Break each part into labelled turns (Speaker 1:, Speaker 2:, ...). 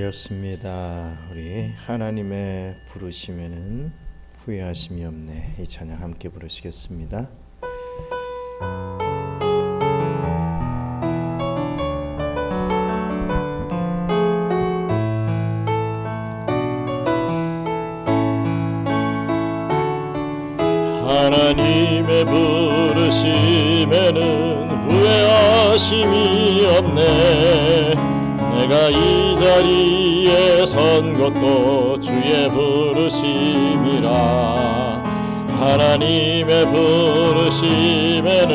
Speaker 1: 되었습니다. 우리 하나님의 부르심에는 후회하심이 없네. 이 찬양 함께 부르시겠습니다. 하나님의 부르심에는 후회하심이 없네. 내가 이 자리에 선 것도 주의 부르심이라. 하나님의 부르심에는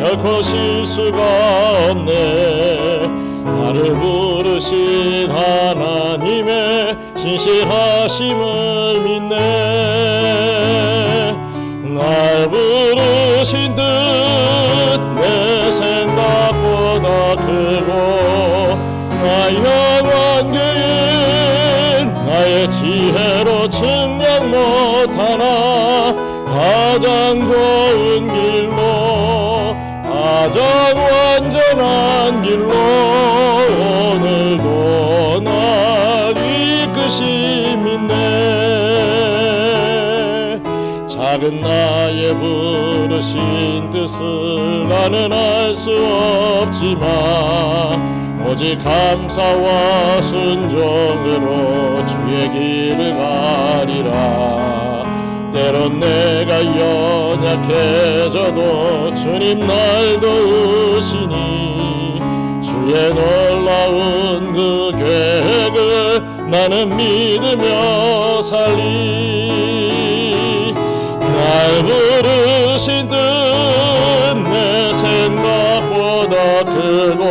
Speaker 1: 결코 실수가 없네. 나를 부르신 하나님의 신실하심을 믿네. 날 부르신 듯 내 생각보다 크고 나 향한 계획 나의 지혜로 측량 못하나 가장 좋은 길로 가장 완전한 길로 오늘도 날 이끄심이네. 작은 나의 부르신 뜻을 나는 알 수 없지만 오직 감사와 순종으로 주의 길을 가리라. 때론 내가 연약해져도 주님 날 도우시니 주의 놀라운 그 계획을 나는 믿으며 살리. 날 부르신 듯 내 생각보다 크고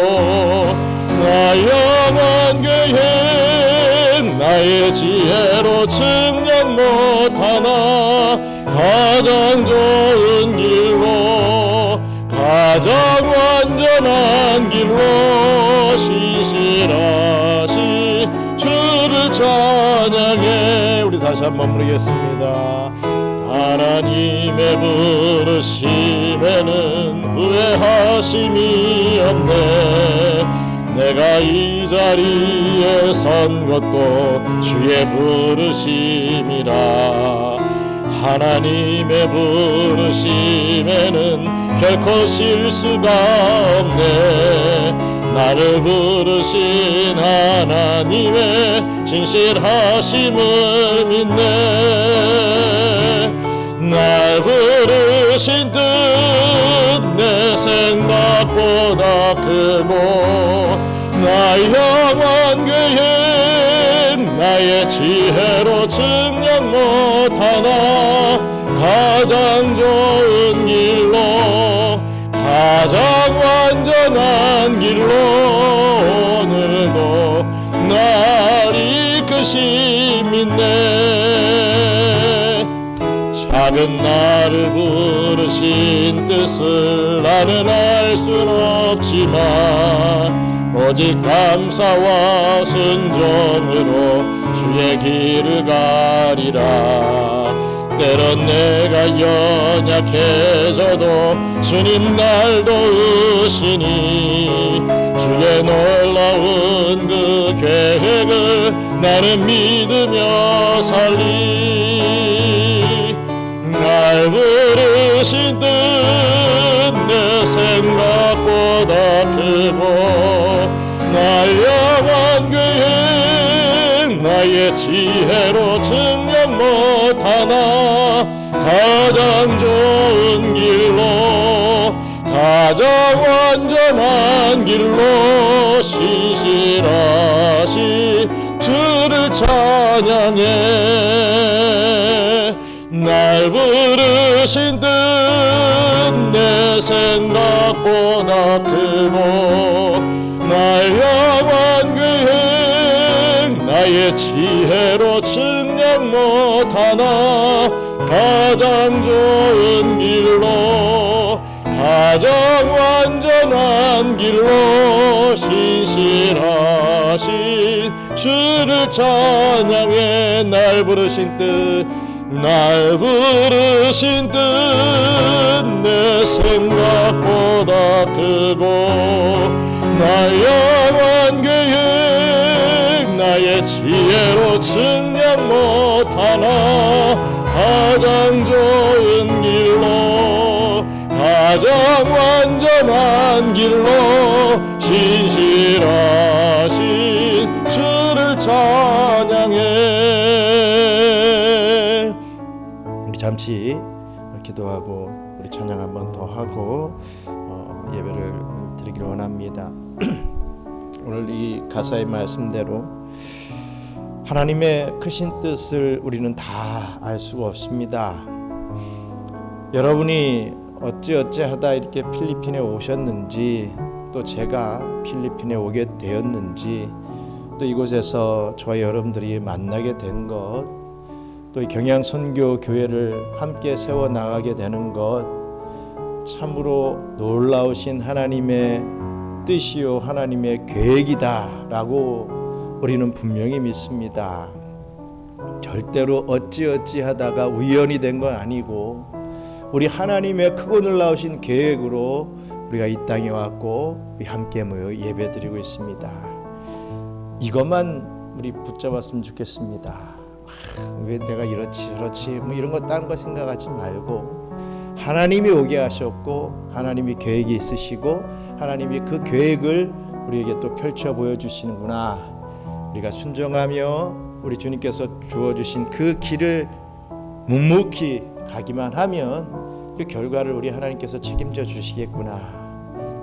Speaker 1: 나 향한 계획 나의 지혜로 측량 못하나 가장 좋은 길로 가장 완전한 길로 신실하신 주를 찬양해. 우리 다시 한번 부르겠습니다. 하나님의 부르심에는 후회하심이 없네. 내가 이 자리에 선 것도 주의 부르심이라. 하나님의 부르심에는 결코 실수가 없네. 나를 부르신 하나님의 신실하심을 믿네. 날 부르신 듯 내 생각보다 크고 나 향한 계획 나의 지혜로 측량 못하나 가장 좋은 길로 가장 완전한 길로 오늘도 날 이끄심 있네. 작은 나를 부르신 뜻을 나는 알 순 없지만 오직 감사와 순종으로 주의 길을 가리라. 때론 내가 연약해져도 주님 날 도우시니 주의 놀라운 그 계획을 나는 믿으며 살리. 날 부르신 듯 내 생각보다 크고 날 향한 계획 나의 지혜로 측량 못하나 가장 좋은 길로 가장 완전한 길로 신실하신 주를 찬양해. 날 부르신 듯 내 생각보다 크고 날 향한 계획 나의 지혜로 측량 못하나 가장 좋은 길로 가장 완전한 길로 신실하신 주를 찬양해. 날 부르신 뜻 날 부르신 뜻 내 생각보다 크고 날 향한 계획 나의 지혜로 증량 못하나 가장 좋은 길로 가장 완전한 길로 신실하신 주를 찬양해. 우리 잠시 기도하고 우리 찬양 한 번 더 하고 예배를 드리기를 원합니다. 오늘 이 가사의 말씀대로 하나님의 크신 뜻을 우리는 다 알 수가 없습니다. 여러분이 어찌어찌 하다 이렇게 필리핀에 오셨는지, 또 제가 필리핀에 오게 되었는지, 또 이곳에서 저와 여러분들이 만나게 된 것, 또 이 경양 선교 교회를 함께 세워 나가게 되는 것, 참으로 놀라우신 하나님의 뜻이요 하나님의 계획이다라고 우리는 분명히 믿습니다. 절대로 어찌어찌 하다가 우연이 된 건 아니고 우리 하나님의 크고 놀라우신 계획으로 우리가 이 땅에 왔고 우리 함께 모여 예배드리고 있습니다. 이것만 우리 붙잡았으면 좋겠습니다. 왜 내가 이렇지 저렇지 뭐 이런 거 다른 거 생각하지 말고 하나님이 오게 하셨고 하나님이 계획이 있으시고 하나님이 그 계획을 우리에게 또 펼쳐 보여주시는구나. 우리가 순종하며 우리 주님께서 주어주신 그 길을 묵묵히 가기만 하면 그 결과를 우리 하나님께서 책임져 주시겠구나.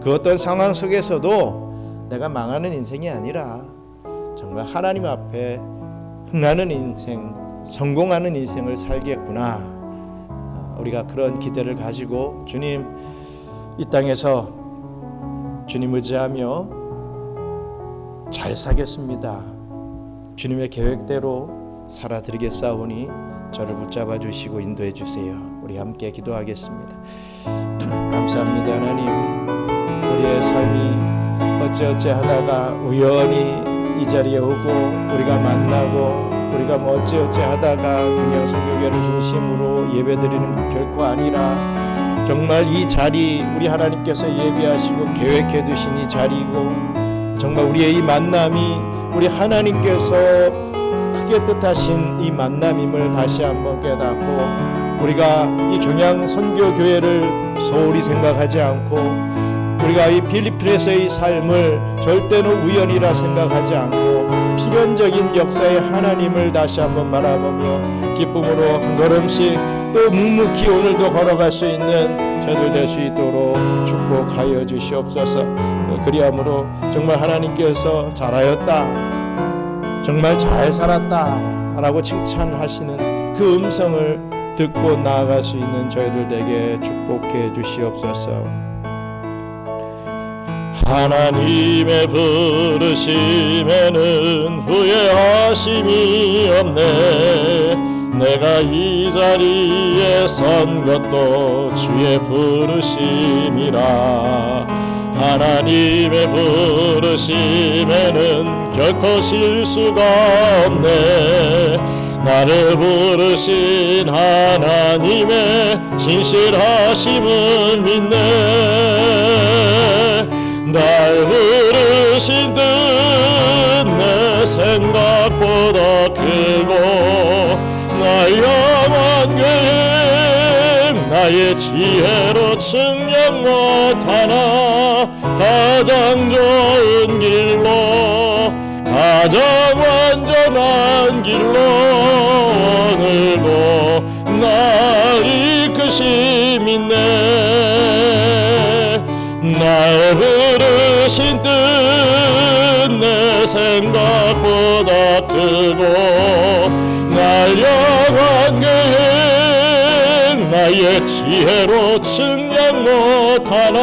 Speaker 1: 그 어떤 상황 속에서도 내가 망하는 인생이 아니라 정말 하나님 앞에 흥하는 인생, 성공하는 인생을 살겠구나. 우리가 그런 기대를 가지고 주님 이 땅에서 주님 의지하며 잘 살겠습니다. 주님의 계획대로 살아드리겠사오니 저를 붙잡아 주시고 인도해 주세요. 우리 함께 기도하겠습니다. 감사합니다. 하나님, 우리의 삶이 어찌어찌 하다가 우연히 이 자리에 오고 우리가 만나고 우리가 뭐 어찌어찌 하다가 경양 선교회를 중심으로 예배드리는 결코 아니라 정말 이 자리 우리 하나님께서 예비하시고 계획해 두신 이 자리이고 정말 우리의 이 만남이 우리 하나님께서 크게 뜻하신 이 만남임을 다시 한번 깨닫고 우리가 이 경양 선교교회를 소홀히 생각하지 않고 우리가 이 필리핀에서의 삶을 절대로 우연이라 생각하지 않고 필연적인 역사의 하나님을 다시 한번 바라보며 기쁨으로 한 걸음씩 또 묵묵히 오늘도 걸어갈 수 있는 저희들 될 수 있도록 축복하여 주시옵소서. 그리함으로 정말 하나님께서 잘하였다, 정말 잘 살았다 라고 칭찬하시는 그 음성을 듣고 나아갈 수 있는 저희들 되게 축복해 주시옵소서. 하나님의 부르심에는 후회하심이 없네. 내가 이 자리에 선 것도 주의 부르심이라. 하나님의 부르심에는 결코 실수가 없네. 나를 부르신 하나님의 신실하심을 믿네. 날 부르신 뜻 내 생각보다 크고 날 향한 계획 나의 지혜로 측량 못하나 가장 좋은 길로 가장 완전한 길로 오늘도 날 이끄심 있네. 날 부르신 뜻 내 생각보다 크고 날 향한 계획 나의 지혜로 측량 못하나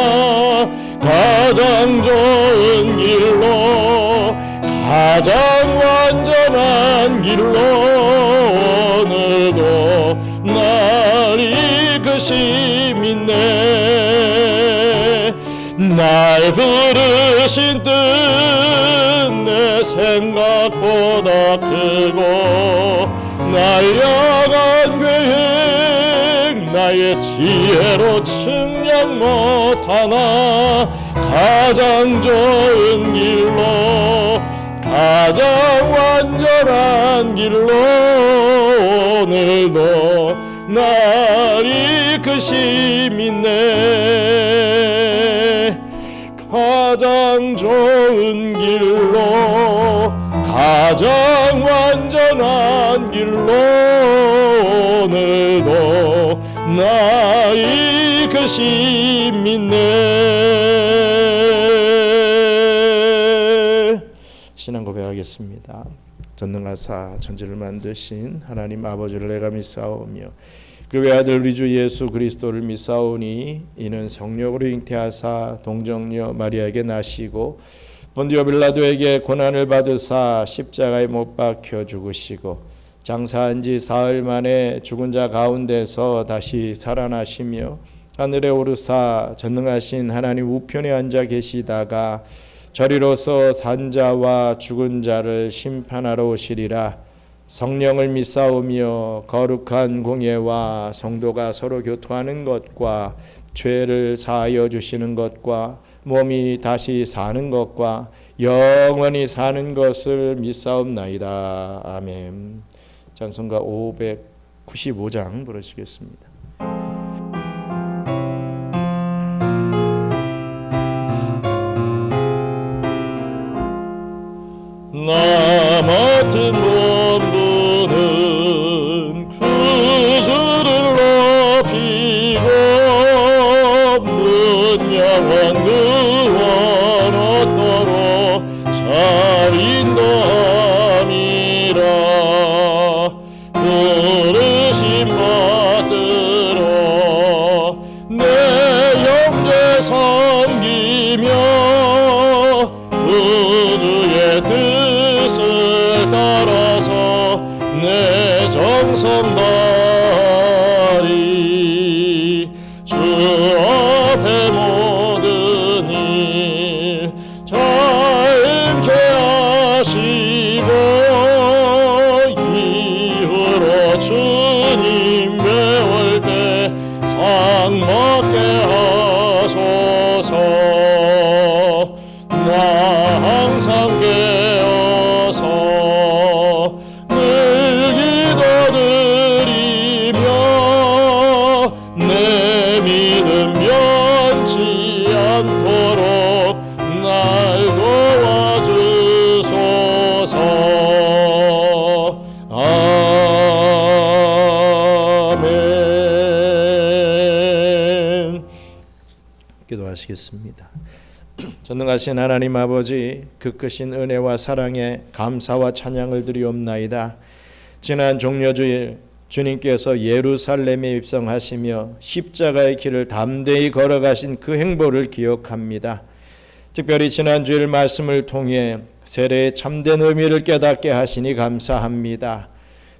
Speaker 1: 가장 좋은 길로 가장 완전한 길로 오늘도 날 이끄심 있네. 날 부르신 뜻 내 생각보다 크고 날 향한 계획 나의 지혜로 측량 못하나 가장 좋은 길로
Speaker 2: 가장 완전한 길로 오늘도 날 이끄심이네. 가장 좋은 길로 가장 완전한 길로 오늘도 날 이끄심이네.
Speaker 1: 신앙 고백하겠습니다. 전능하사 천지를 만드신 하나님 아버지를 내가 믿사오며 그 외아들 우리 주 예수 그리스도를 믿사오니 이는 성령으로 잉태하사 동정녀 마리아에게 나시고 본디오 빌라도에게 고난을 받으사 십자가에 못 박혀 죽으시고 장사한 지 사흘 만에 죽은 자 가운데서 다시 살아나시며 하늘에 오르사 전능하신 하나님 우편에 앉아 계시다가 저리로서 산자와 죽은 자를 심판하러 오시리라. 성령을 믿사오며 거룩한 공예와 성도가 서로 교통하는 것과 죄를 사하여 주시는 것과 몸이 다시 사는 것과 영원히 사는 것을 믿사옵나이다. 아멘. 찬송가 595장 부르시겠습니다.
Speaker 2: 나 맡은 원군은 구주를 높이고 문명한 구원 얻도록 잘 인도함이라. 부르심 받들어 내 영제 섬기며 구주의 뜻을 따라서 내 정성 다하리. 주 앞에 모든 일 자임케 하시고 이후로 주님 배울 때 상 받게 하소서. 나 항상 깨어서 늘 기도드리며 내 믿음 변치 않도록 날 도와주소서. 아멘.
Speaker 1: 기도하시겠습니다. 전능하신 하나님 아버지, 그 크신 은혜와 사랑에 감사와 찬양을 드리옵나이다. 지난 종려주일 주님께서 예루살렘에 입성하시며 십자가의 길을 담대히 걸어가신 그 행보를 기억합니다. 특별히 지난 주일 말씀을 통해 세례의 참된 의미를 깨닫게 하시니 감사합니다.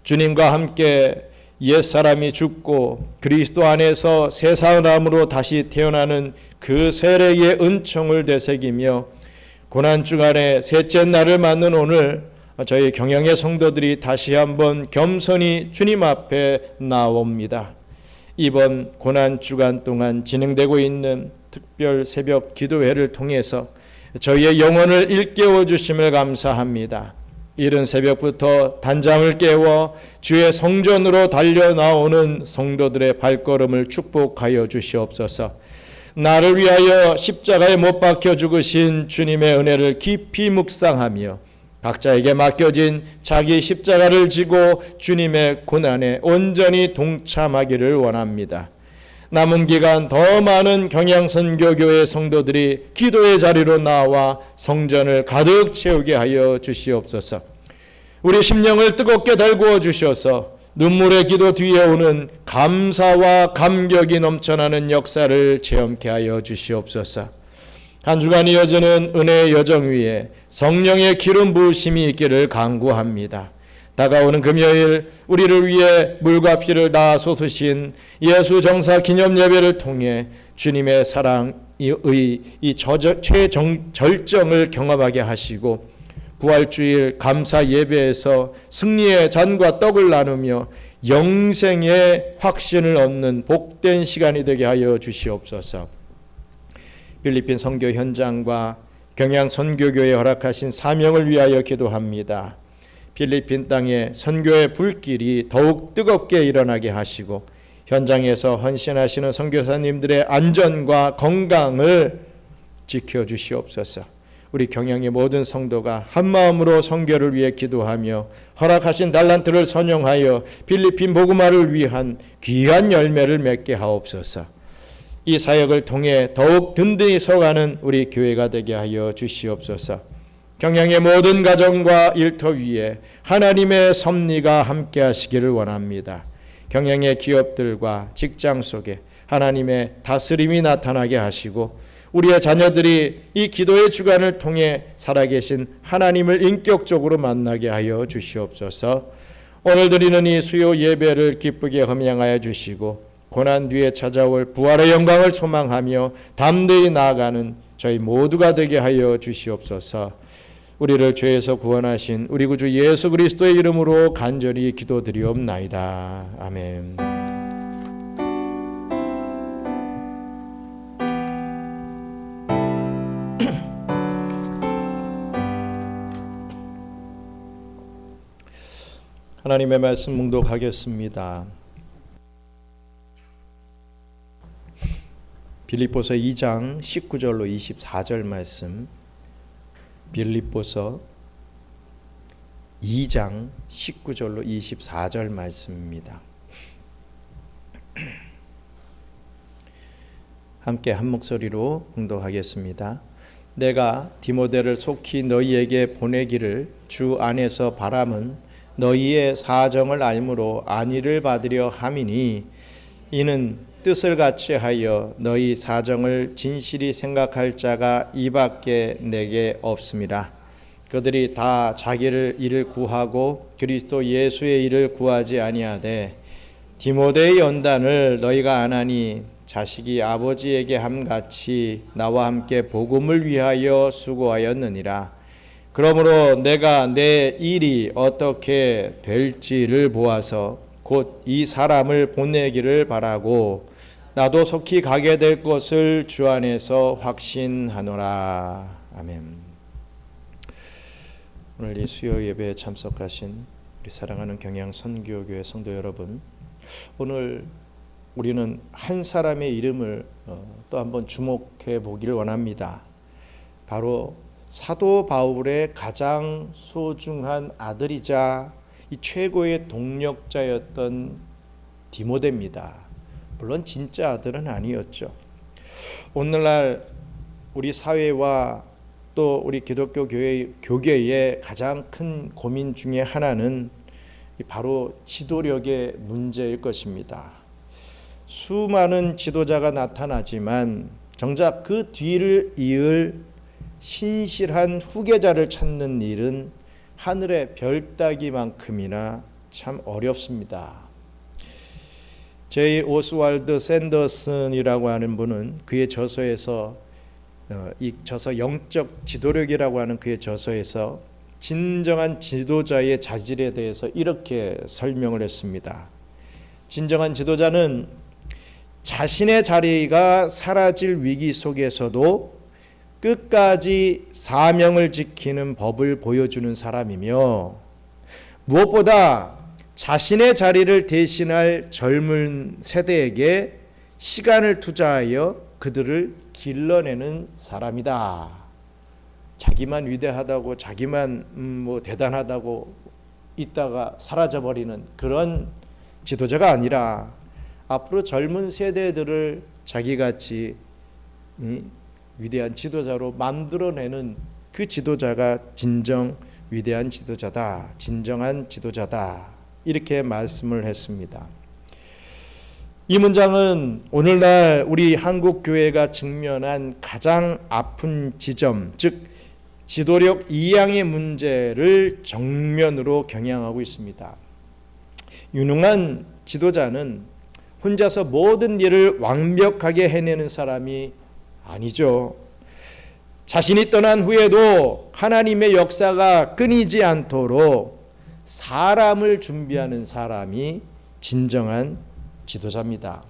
Speaker 1: 주님과 함께 옛사람이 죽고 그리스도 안에서 새 사람으로 다시 태어나는 그 세례의 은총을 되새기며 고난주간의 셋째 날을 맞는 오늘 저희 경영의 성도들이 다시 한번 겸손히 주님 앞에 나옵니다. 이번 고난주간 동안 진행되고 있는 특별 새벽 기도회를 통해서 저희의 영혼을 일깨워 주심을 감사합니다. 이른 새벽부터 단잠을 깨워 주의 성전으로 달려 나오는 성도들의 발걸음을 축복하여 주시옵소서. 나를 위하여 십자가에 못 박혀 죽으신 주님의 은혜를 깊이 묵상하며 각자에게 맡겨진 자기 십자가를 지고 주님의 고난에 온전히 동참하기를 원합니다. 남은 기간 더 많은 경양선교교회 성도들이 기도의 자리로 나와 성전을 가득 채우게 하여 주시옵소서. 우리 심령을 뜨겁게 달구어 주셔서 눈물의 기도 뒤에 오는 감사와 감격이 넘쳐나는 역사를 체험케 하여 주시옵소서. 한 주간 이어지는 은혜의 여정 위에 성령의 기름 부으심이 있기를 간구합니다. 다가오는 금요일 우리를 위해 물과 피를 다 쏟으신 예수 정사 기념 예배를 통해 주님의 사랑의 이 최절정을 경험하게 하시고 부활주일 감사 예배에서 승리의 잔과 떡을 나누며 영생의 확신을 얻는 복된 시간이 되게 하여 주시옵소서. 필리핀 선교 현장과 경양 선교교회 허락하신 사명을 위하여 기도합니다. 필리핀 땅에 선교의 불길이 더욱 뜨겁게 일어나게 하시고 현장에서 헌신하시는 선교사님들의 안전과 건강을 지켜주시옵소서. 우리 경양의 모든 성도가 한마음으로 선교를 위해 기도하며 허락하신 달란트를 선용하여 필리핀 복음화를 위한 귀한 열매를 맺게 하옵소서. 이 사역을 통해 더욱 든든히 서가는 우리 교회가 되게 하여 주시옵소서. 경양의 모든 가정과 일터 위에 하나님의 섭리가 함께 하시기를 원합니다. 경양의 기업들과 직장 속에 하나님의 다스림이 나타나게 하시고 우리의 자녀들이 이 기도의 주간을 통해 살아계신 하나님을 인격적으로 만나게 하여 주시옵소서. 오늘 드리는 이 수요 예배를 기쁘게 함양하여 주시고 고난 뒤에 찾아올 부활의 영광을 소망하며 담대히 나아가는 저희 모두가 되게 하여 주시옵소서. 우리를 죄에서 구원하신 우리 구주 예수 그리스도의 이름으로 간절히 기도드리옵나이다. 아멘. 하나님의 말씀 묵독하겠습니다. 빌립보서 2장 19절로 24절 말씀. 빌립보서 2장 19절로 24절 말씀입니다. 함께 한 목소리로 봉독하겠습니다. 내가 디모데를 속히 너희에게 보내기를 주 안에서 바람은 너희의 사정을 알므로 안위를 받으려 함이니 이는 뜻을 같이 하여 너희 사정을 진실이 생각할 자가 이밖에 내게 없습니다. 그들이 다 자기를 일을 구하고 그리스도 예수의 일을 구하지 아니하되 디모데의 연단을 너희가 안하니 자식이 아버지에게 함같이 나와 함께 복음을 위하여 수고하였느니라. 그러므로 내가 내 일이 어떻게 될지를 보아서 곧 이 사람을 보내기를 바라고 나도 속히 가게 될 것을 주 안에서 확신하노라. 아멘. 오늘 이 수요 예배에 참석하신 우리 사랑하는 경양 선교교회 성도 여러분, 오늘 우리는 한 사람의 이름을 또 한번 주목해 보기를 원합니다. 바로 사도 바울의 가장 소중한 아들이자 이 최고의 동력자였던 디모데입니다. 물론 진짜 아들은 아니었죠. 오늘날 우리 사회와 또 우리 기독교 교계의 가장 큰 고민 중에 하나는 바로 지도력의 문제일 것입니다. 수많은 지도자가 나타나지만 정작 그 뒤를 이을 신실한 후계자를 찾는 일은 하늘의 별 따기만큼이나 참 어렵습니다. 제이 오스왈드 샌더슨이라고 하는 분은 그의 저서에서 이 저서 영적 지도력이라고 하는 그의 저서에서 진정한 지도자의 자질에 대해서 이렇게 설명을 했습니다. 진정한 지도자는 자신의 자리가 사라질 위기 속에서도 끝까지 사명을 지키는 법을 보여주는 사람이며 무엇보다 자신의 자리를 대신할 젊은 세대에게 시간을 투자하여 그들을 길러내는 사람이다. 자기만 위대하다고 자기만 대단하다고 있다가 사라져버리는 그런 지도자가 아니라 앞으로 젊은 세대들을 자기같이 위대한 지도자로 만들어내는 그 지도자가 진정 위대한 지도자다. 진정한 지도자다. 이렇게 말씀을 했습니다. 이 문장은 오늘날 우리 한국 교회가 직면한 가장 아픈 지점, 즉 지도력 이양의 문제를 정면으로 겨냥하고 있습니다. 유능한 지도자는 혼자서 모든 일을 완벽하게 해내는 사람이 아니죠. 자신이 떠난 후에도 하나님의 역사가 끊이지 않도록 사람을 준비하는 사람이 진정한 지도자입니다.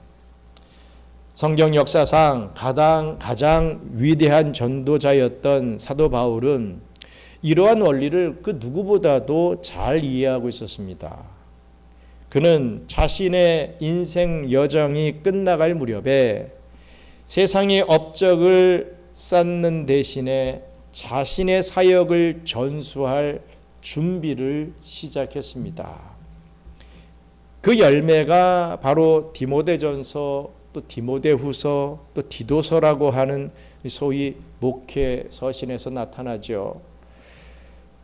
Speaker 1: 성경 역사상 가장 위대한 전도자였던 사도 바울은 이러한 원리를 그 누구보다도 잘 이해하고 있었습니다. 그는 자신의 인생 여정이 끝나갈 무렵에 세상의 업적을 쌓는 대신에 자신의 사역을 전수할 준비를 시작했습니다. 그 열매가 바로 디모데전서, 또 디모데후서, 또 디도서라고 하는 소위 목회 서신에서 나타나죠.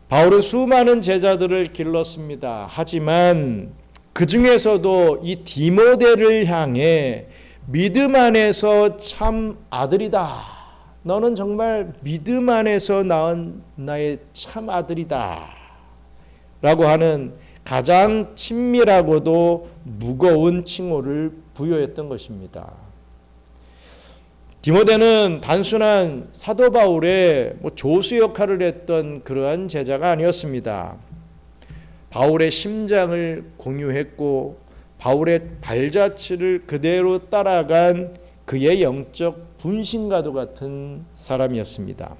Speaker 1: 바울은 수많은 제자들을 길렀습니다. 하지만 그 중에서도 이 디모데를 향해 믿음 안에서 참 아들이다. 너는 정말 믿음 안에서 낳은 나의 참 아들이다. 라고 하는 가장 친밀하고도 무거운 칭호를 부여했던 것입니다. 디모데는 단순한 사도 바울의 조수 역할을 했던 그러한 제자가 아니었습니다. 바울의 심장을 공유했고 바울의 발자취를 그대로 따라간 그의 영적 분신과도 같은 사람이었습니다.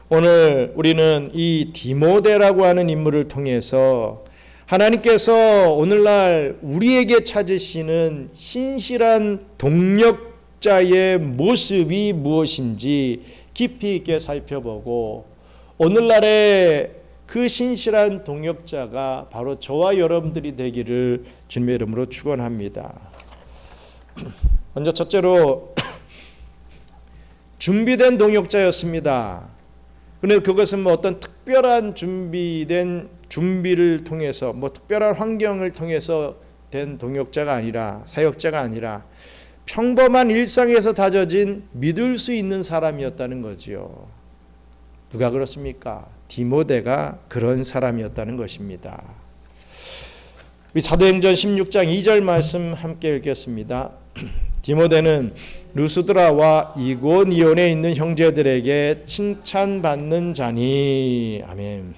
Speaker 1: 오늘 우리는 이 디모데라고 하는 인물을 통해서 하나님께서 오늘날 우리에게 찾으시는 신실한 동력자의 모습이 무엇인지 깊이 있게 살펴보고 오늘날의 그 신실한 동역자가 바로 저와 여러분들이 되기를 주님의 이름으로 축원합니다. 먼저 첫째로 준비된 동역자였습니다. 그런데 그것은 어떤 특별한 준비를 통해서 특별한 환경을 통해서 된 동역자가 아니라 사역자가 아니라 평범한 일상에서 다져진 믿을 수 있는 사람이었다는 거지요. 누가 그렇습니까? 디모데가 그런 사람이었다는 것입니다. 우리 사도행전 16장 2절 말씀 함께 읽겠습니다. 디모데는 루스드라와 이고니온에 있는 형제들에게 칭찬받는 자니. 아멘.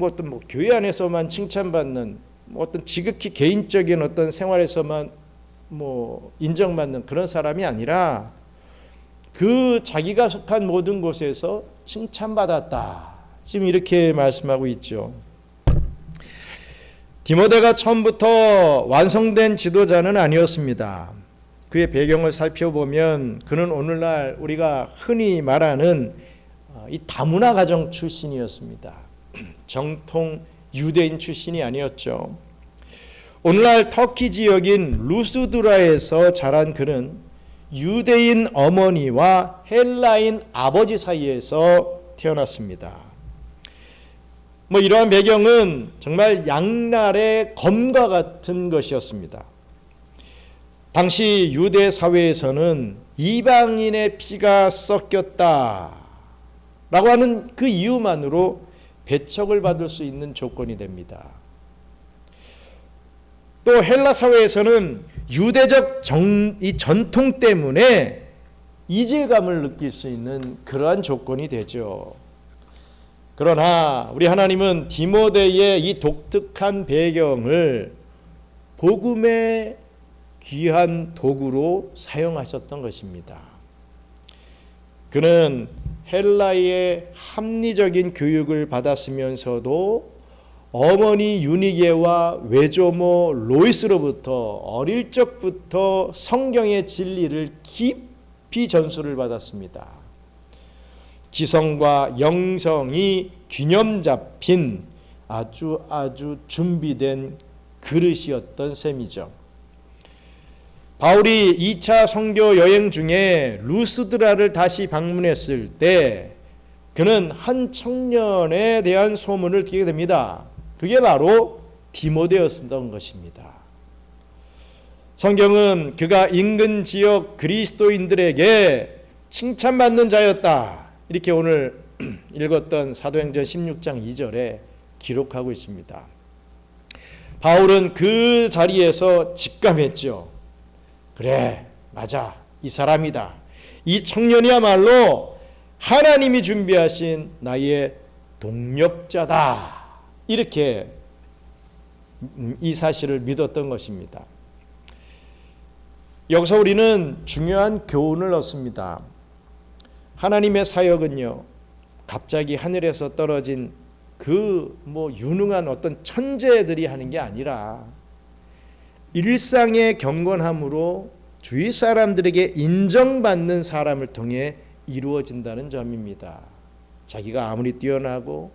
Speaker 1: 어떤 교회 안에서만 칭찬받는 어떤 지극히 개인적인 어떤 생활에서만 인정받는 그런 사람이 아니라 그 자기가 속한 모든 곳에서 칭찬받았다. 지금 이렇게 말씀하고 있죠. 디모데가 처음부터 완성된 지도자는 아니었습니다. 그의 배경을 살펴보면 그는 오늘날 우리가 흔히 말하는 이 다문화 가정 출신이었습니다. 정통 유대인 출신이 아니었죠. 오늘날 터키 지역인 루스드라에서 자란 그는 유대인 어머니와 헬라인 아버지 사이에서 태어났습니다. 이러한 배경은 정말 양날의 검과 같은 것이었습니다. 당시 유대 사회에서는 이방인의 피가 섞였다라고 하는 그 이유만으로 배척을 받을 수 있는 조건이 됩니다. 또 헬라 사회에서는 유대적 이 전통 때문에 이질감을 느낄 수 있는 그러한 조건이 되죠. 그러나 우리 하나님은 디모데의 이 독특한 배경을 복음의 귀한 도구로 사용하셨던 것입니다. 그는 헬라의 합리적인 교육을 받았으면서도 어머니 유니게와 외조모 로이스로부터 어릴 적부터 성경의 진리를 깊이 전수를 받았습니다. 지성과 영성이 균형 잡힌 아주 준비된 그릇이었던 셈이죠. 바울이 2차 선교 여행 중에 루스드라를 다시 방문했을 때 그는 한 청년에 대한 소문을 듣게 됩니다. 그게 바로 디모데였던 것입니다. 성경은 그가 인근 지역 그리스도인들에게 칭찬받는 자였다. 이렇게 오늘 읽었던 사도행전 16장 2절에 기록하고 있습니다. 바울은 그 자리에서 직감했죠. 그래, 맞아. 이 사람이다. 이 청년이야말로 하나님이 준비하신 나의 동력자다. 이렇게 이 사실을 믿었던 것입니다. 여기서 우리는 중요한 교훈을 얻습니다. 하나님의 사역은요, 갑자기 하늘에서 떨어진 그 유능한 어떤 천재들이 하는 게 아니라 일상의 경건함으로 주위 사람들에게 인정받는 사람을 통해 이루어진다는 점입니다. 자기가 아무리 뛰어나고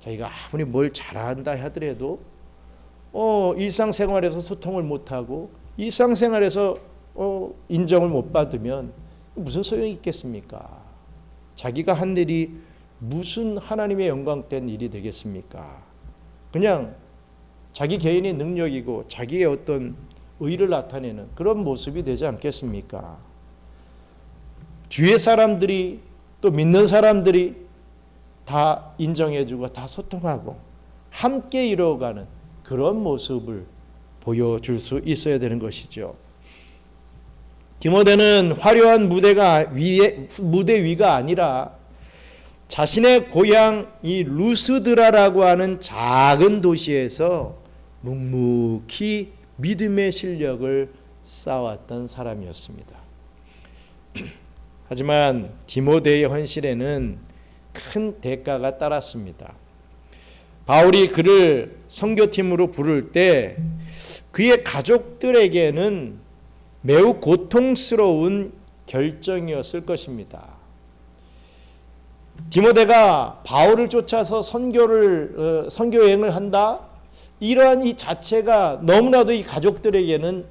Speaker 1: 자기가 아무리 뭘 잘한다 하더라도 일상생활에서 소통을 못하고 일상생활에서 인정을 못 받으면 무슨 소용이 있겠습니까? 자기가 한 일이 무슨 하나님의 영광된 일이 되겠습니까? 그냥 자기 개인의 능력이고 자기의 어떤 의를 나타내는 그런 모습이 되지 않겠습니까? 주위의 사람들이 또 믿는 사람들이 다 인정해주고 다 소통하고 함께 이루어가는 그런 모습을 보여줄 수 있어야 되는 것이죠. 디모데는 화려한 무대 위가 아니라 자신의 고향 이 루스드라라고 하는 작은 도시에서 묵묵히 믿음의 실력을 쌓아왔던 사람이었습니다. 하지만 디모데의 헌신에는 큰 대가가 따랐습니다. 바울이 그를 선교팀으로 부를 때 그의 가족들에게는 매우 고통스러운 결정이었을 것입니다. 디모데가 바울을 쫓아서 선교 여행을 한다? 이러한 이 자체가 너무나도 이 가족들에게는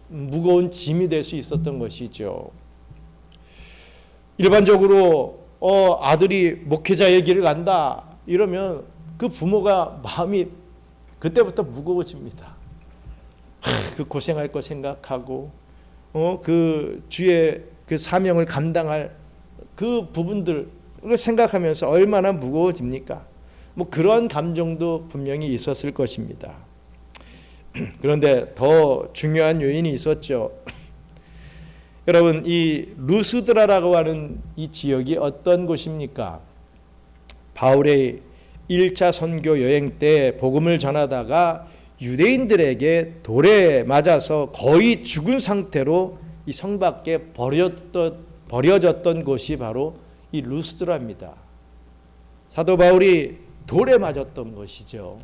Speaker 1: 무거운 짐이 될 수 있었던 것이죠. 일반적으로 아들이 목회자의 길을 간다 이러면 그 부모가 마음이 그때부터 무거워집니다. 그 고생할 거 생각하고 그 주의 그 사명을 감당할 그 부분들을 생각하면서 얼마나 무거워집니까? 그런 감정도 분명히 있었을 것입니다. 그런데 더 중요한 요인이 있었죠. 여러분, 이 루스드라라고 하는 이 지역이 어떤 곳입니까? 바울의 1차 선교 여행 때 복음을 전하다가 유대인들에게 돌에 맞아서 거의 죽은 상태로 이 성 밖에 버려졌던 곳이 바로 이 루스드라입니다. 사도 바울이 돌에 맞았던 것이죠.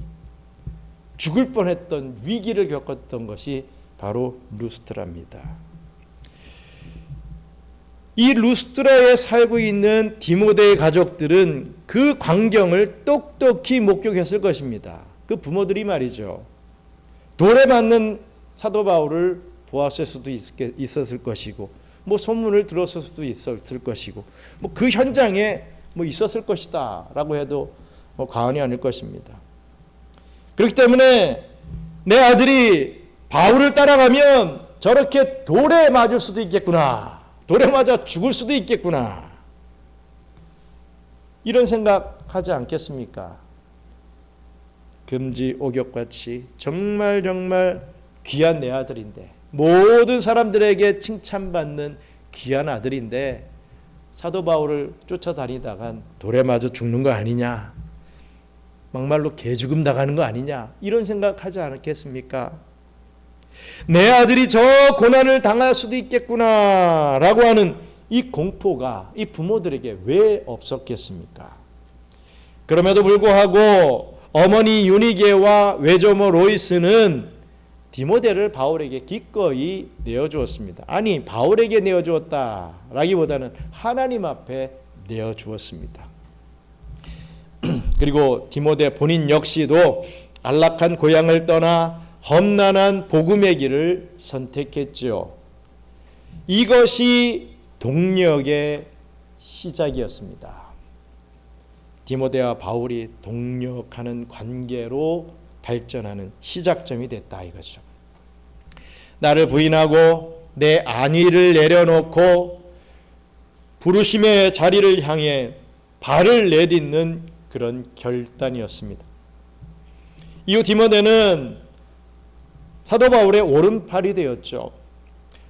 Speaker 1: 죽을 뻔했던 위기를 겪었던 것이 바로 루스드라입니다. 이 루스드라에 살고 있는 디모데의 가족들은 그 광경을 똑똑히 목격했을 것입니다. 그 부모들이 말이죠. 돌에 맞는 사도 바울을 보았을 수도 있었을 것이고 소문을 들었을 수도 있었을 것이고 그 현장에 있었을 것이다 라고 해도 과언이 아닐 것입니다. 그렇기 때문에 내 아들이 바울을 따라가면 저렇게 돌에 맞을 수도 있겠구나, 돌에 맞아 죽을 수도 있겠구나, 이런 생각하지 않겠습니까? 금지옥역같이 정말 귀한 내 아들인데, 모든 사람들에게 칭찬받는 귀한 아들인데 사도 바울을 쫓아다니다간 돌에 맞아 죽는 거 아니냐, 막말로 개죽음 당하는 거 아니냐, 이런 생각하지 않겠습니까? 내 아들이 저 고난을 당할 수도 있겠구나 라고 하는 이 공포가 이 부모들에게 왜 없었겠습니까? 그럼에도 불구하고 어머니 유니게와 외조모 로이스는 디모데를 바울에게 기꺼이 내어주었습니다. 아니, 바울에게 내어주었다라기보다는 하나님 앞에 내어주었습니다. 그리고 디모데 본인 역시도 안락한 고향을 떠나 험난한 복음의 길을 선택했죠. 이것이 동력의 시작이었습니다. 디모데와 바울이 동력하는 관계로 발전하는 시작점이 됐다 이거죠. 나를 부인하고 내 안위를 내려놓고 부르심의 자리를 향해 발을 내딛는 그런 결단이었습니다. 이후 디모데는 사도 바울의 오른팔이 되었죠.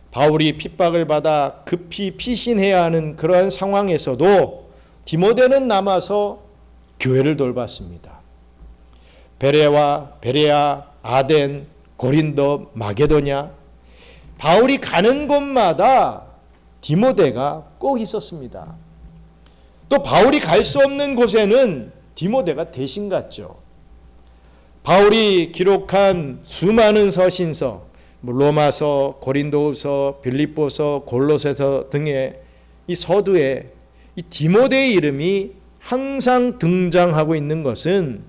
Speaker 1: 바울이 핍박을 받아 급히 피신해야 하는 그러한 상황에서도 디모데는 남아서 교회를 돌봤습니다. 베레아, 아덴, 고린도, 마게도냐, 바울이 가는 곳마다 디모데가 꼭 있었습니다. 또 바울이 갈 수 없는 곳에는 디모데가 대신 갔죠. 바울이 기록한 수많은 서신서, 로마서, 고린도후서, 빌립보서, 골로새서 등의 이 서두에 이 디모데의 이름이 항상 등장하고 있는 것은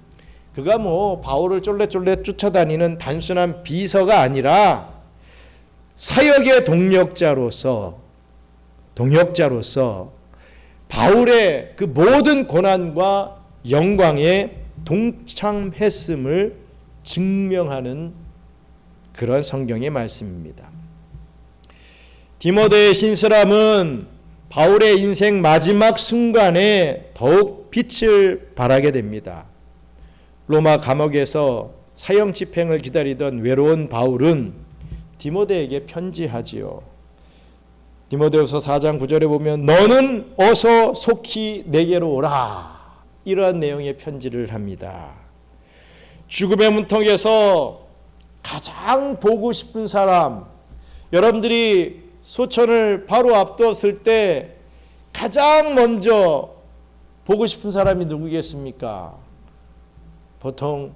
Speaker 1: 그가 바울을 쫄래쫄래 쫓아다니는 단순한 비서가 아니라 사역의 동력자로서 바울의 그 모든 고난과 영광에 동참했음을 증명하는 그런 성경의 말씀입니다. 디모데의 신실함은 바울의 인생 마지막 순간에 더욱 빛을 발하게 됩니다. 로마 감옥에서 사형 집행을 기다리던 외로운 바울은 디모데에게 편지하지요. 디모데후서 4장 9절에 보면 너는 어서 속히 내게로 오라, 이러한 내용의 편지를 합니다. 죽음의 문턱에서 가장 보고 싶은 사람, 여러분들이 소천을 바로 앞두었을 때 가장 먼저 보고 싶은 사람이 누구겠습니까? 보통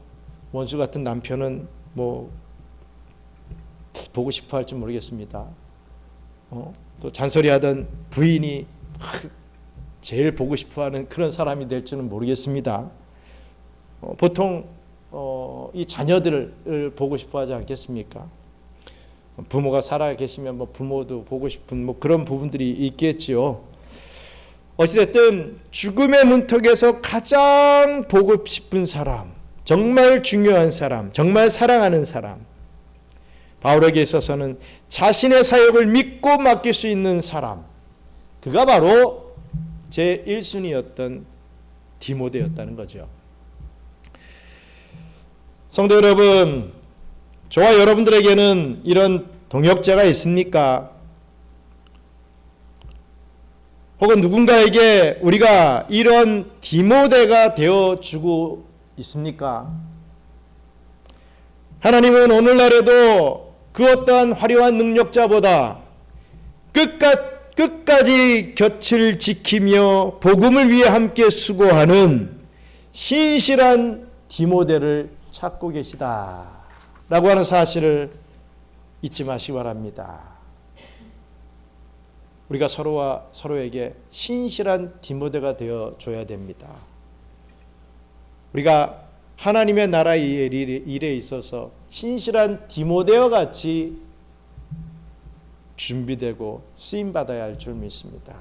Speaker 1: 원수 같은 남편은 보고 싶어 할지 모르겠습니다. 또 잔소리하던 부인이 제일 보고 싶어하는 그런 사람이 될지는 모르겠습니다. 보통 이 자녀들을 보고 싶어하지 않겠습니까? 부모가 살아 계시면 부모도 보고 싶은 그런 부분들이 있겠지요. 어찌됐든 죽음의 문턱에서 가장 보고 싶은 사람, 정말 중요한 사람, 정말 사랑하는 사람, 바울에게 있어서는 자신의 사역을 믿고 맡길 수 있는 사람, 그가 바로 제1순위였던 디모데였다는 거죠. 성도 여러분, 저와 여러분들에게는 이런 동역자가 있습니까? 혹은 누군가에게 우리가 이런 디모데가 되어주고 있습니까? 하나님은 오늘날에도 그 어떠한 화려한 능력자보다 끝까지 곁을 지키며 복음을 위해 함께 수고하는 신실한 디모데를 찾고 계시다라고 하는 사실을 잊지 마시기 바랍니다. 우리가 서로에게 신실한 디모데가 되어줘야 됩니다. 우리가 하나님의 나라의 일에 있어서 신실한 디모데와 같이 준비되고 쓰임받아야 할 줄 믿습니다.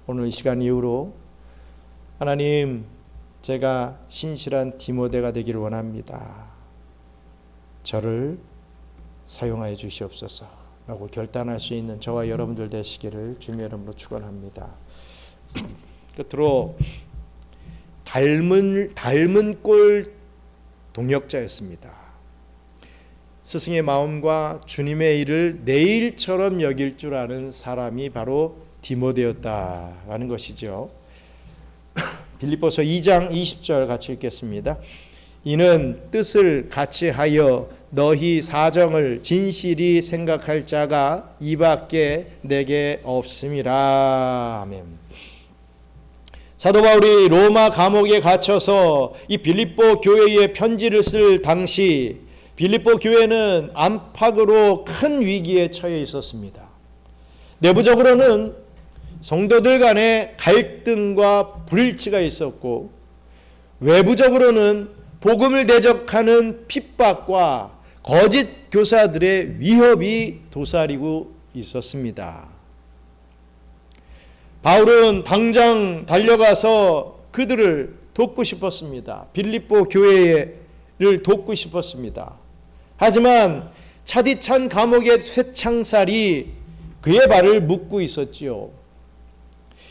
Speaker 1: 오늘 이 시간 이후로 하나님, 제가 신실한 디모데가 되기를 원합니다. 저를 사용하여 주시옵소서 라고 결단할 수 있는 저와 여러분들 되시기를 주님의 이름으로 축원합니다. 끝으로 닮은 꼴 동역자였습니다. 스승의 마음과 주님의 일을 내 일처럼 여길 줄 아는 사람이 바로 디모데였다라는 것이죠. 빌립보서 2장 20절 같이 읽겠습니다. 이는 뜻을 같이 하여 너희 사정을 진실이 생각할 자가 이밖에 내게 없음이라. 아멘. 사도 바울이 로마 감옥에 갇혀서 이 빌립보 교회에 편지를 쓸 당시 빌립보 교회는 안팎으로 큰 위기에 처해 있었습니다. 내부적으로는 성도들 간에 갈등과 불일치가 있었고, 외부적으로는 복음을 대적하는 핍박과 거짓 교사들의 위협이 도사리고 있었습니다. 바울은 당장 달려가서 그들을 돕고 싶었습니다. 빌립보 교회를 돕고 싶었습니다. 하지만 차디찬 감옥의 쇠창살이 그의 발을 묶고 있었지요.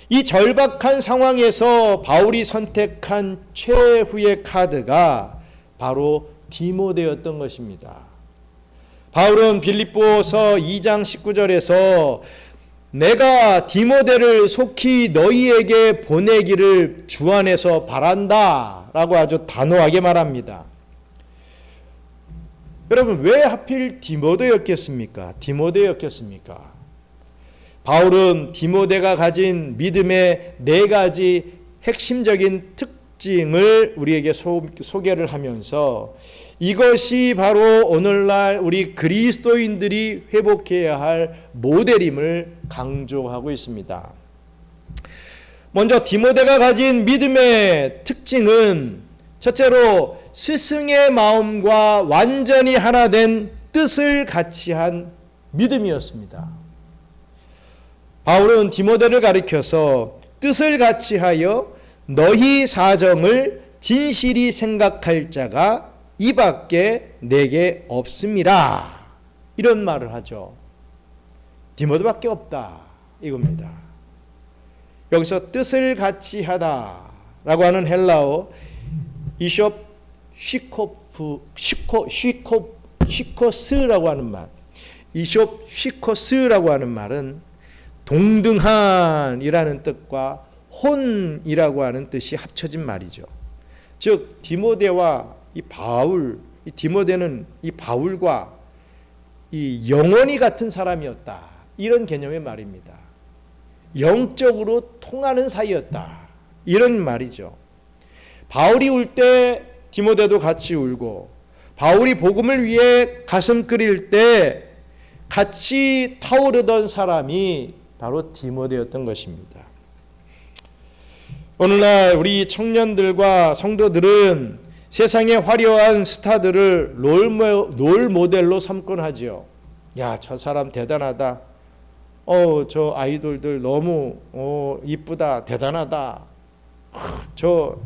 Speaker 1: 이 절박한 상황에서 바울이 선택한 최후의 카드가 바로 디모데였던 것입니다. 바울은 빌립보서 2장 19절에서 내가 디모데를 속히 너희에게 보내기를 주 안에서 바란다 라고 아주 단호하게 말합니다. 여러분, 왜 하필 디모데였겠습니까? 바울은 디모데가 가진 믿음의 4가지 핵심적인 특징을 우리에게 소개를 하면서 이것이 바로 오늘날 우리 그리스도인들이 회복해야 할 모델임을 강조하고 있습니다. 먼저 디모데가 가진 믿음의 특징은 첫째로 스승의 마음과 완전히 하나 된 뜻을 같이 한 믿음이었습니다. 바울은 디모데를 가리켜서 뜻을 같이 하여 너희 사정을 진실히 생각할 자가 이밖에 내게 없음이라, 이런 말을 하죠. 디모데밖에 없다 이겁니다. 여기서 뜻을 같이 하다라고 하는 헬라어 이숍 슈코스라고 하는 말, 이숍 슈코스라고 하는 말은 동등한이라는 뜻과 혼이라고 하는 뜻이 합쳐진 말이죠. 즉 디모데와 디모데는 이 바울과 이 영혼이 같은 사람이었다, 이런 개념의 말입니다. 영적으로 통하는 사이였다, 이런 말이죠. 바울이 울 때 디모데도 같이 울고, 바울이 복음을 위해 가슴 끓일 때 같이 타오르던 사람이 바로 디모데였던 것입니다. 오늘날 우리 청년들과 성도들은 세상의 화려한 스타들을 롤 모델로 삼곤 하죠. 야, 저 사람 대단하다. 저 아이돌들 너무 이쁘다, 대단하다. 저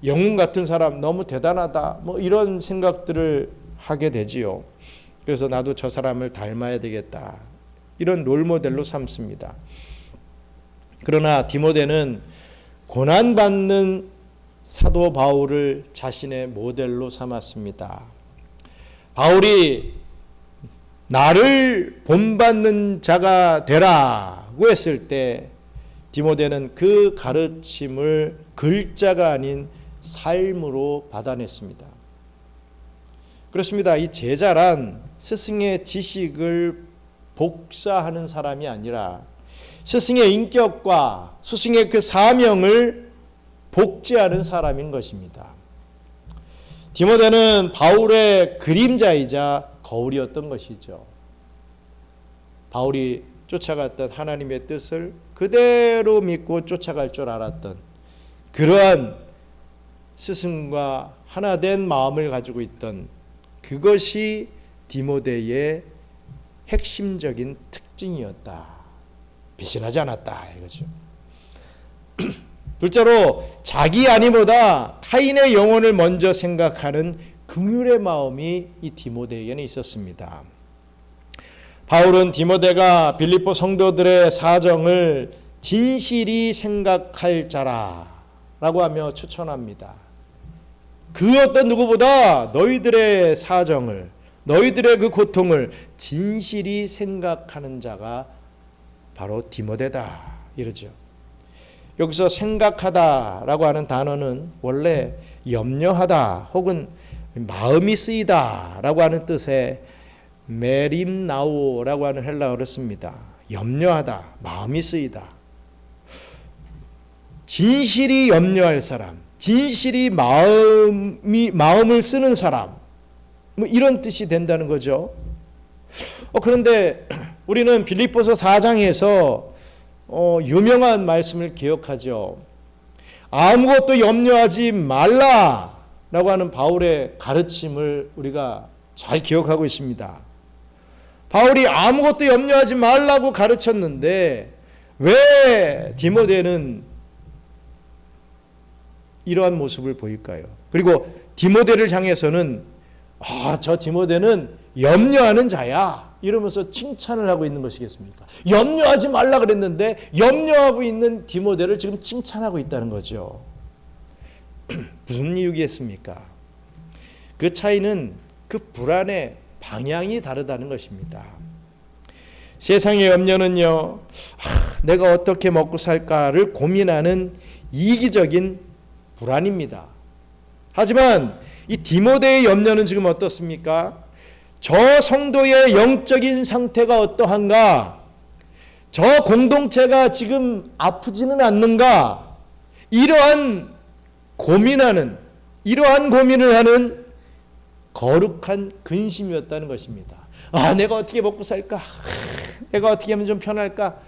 Speaker 1: 영웅 같은 사람 너무 대단하다. 뭐 이런 생각들을 하게 되지요. 그래서 나도 저 사람을 닮아야 되겠다, 이런 롤 모델로 삼습니다. 그러나 디모데는 고난받는 사도 바울을 자신의 모델로 삼았습니다. 바울이 나를 본받는 자가 되라고 했을 때 디모데는 그 가르침을 글자가 아닌 삶으로 받아냈습니다. 그렇습니다. 이 제자란 스승의 지식을 복사하는 사람이 아니라 스승의 인격과 스승의 그 사명을 복제하는 사람인 것입니다. 디모데는 바울의 그림자이자 거울이었던 것이죠. 바울이 쫓아갔던 하나님의 뜻을 그대로 믿고 쫓아갈 줄 알았던 그러한 스승과 하나된 마음을 가지고 있던, 그것이 디모데의 핵심적인 특징이었다. 배신하지 않았다 이거죠. 둘째로 자기 안위보다 타인의 영혼을 먼저 생각하는 긍휼의 마음이 이 디모데에게는 있었습니다. 바울은 디모데가 빌립보 성도들의 사정을 진실히 생각할 자라라고 하며 추천합니다. 그 어떤 누구보다 너희들의 사정을, 너희들의 그 고통을 진실히 생각하는 자가 바로 디모데다 이러죠. 여기서 생각하다라고 하는 단어는 원래 염려하다 혹은 마음이 쓰이다라고 하는 뜻의 메림나오라고 하는 헬라어를 씁니다. 염려하다, 마음이 쓰이다. 진실이 염려할 사람, 진실이 마음을 쓰는 사람, 뭐 이런 뜻이 된다는 거죠. 그런데 우리는 빌립보서 4장에서 유명한 말씀을 기억하죠. 아무것도 염려하지 말라라고 하는 바울의 가르침을 우리가 잘 기억하고 있습니다. 바울이 아무것도 염려하지 말라고 가르쳤는데 왜 디모데는 이러한 모습을 보일까요? 그리고 디모데를 향해서는 저 디모데는 염려하는 자야 이러면서 칭찬을 하고 있는 것이겠습니까? 염려하지 말라 그랬는데 염려하고 있는 디모데를 지금 칭찬하고 있다는 거죠. 무슨 이유겠습니까? 그 차이는 그 불안의 방향이 다르다는 것입니다. 세상의 염려는요, 내가 어떻게 먹고 살까를 고민하는 이기적인 불안입니다. 하지만 이 디모데의 염려는 지금 어떻습니까? 저 성도의 영적인 상태가 어떠한가? 저 공동체가 지금 아프지는 않는가? 이러한 고민을 하는 거룩한 근심이었다는 것입니다. 내가 어떻게 먹고 살까? 내가 어떻게 하면 좀 편할까?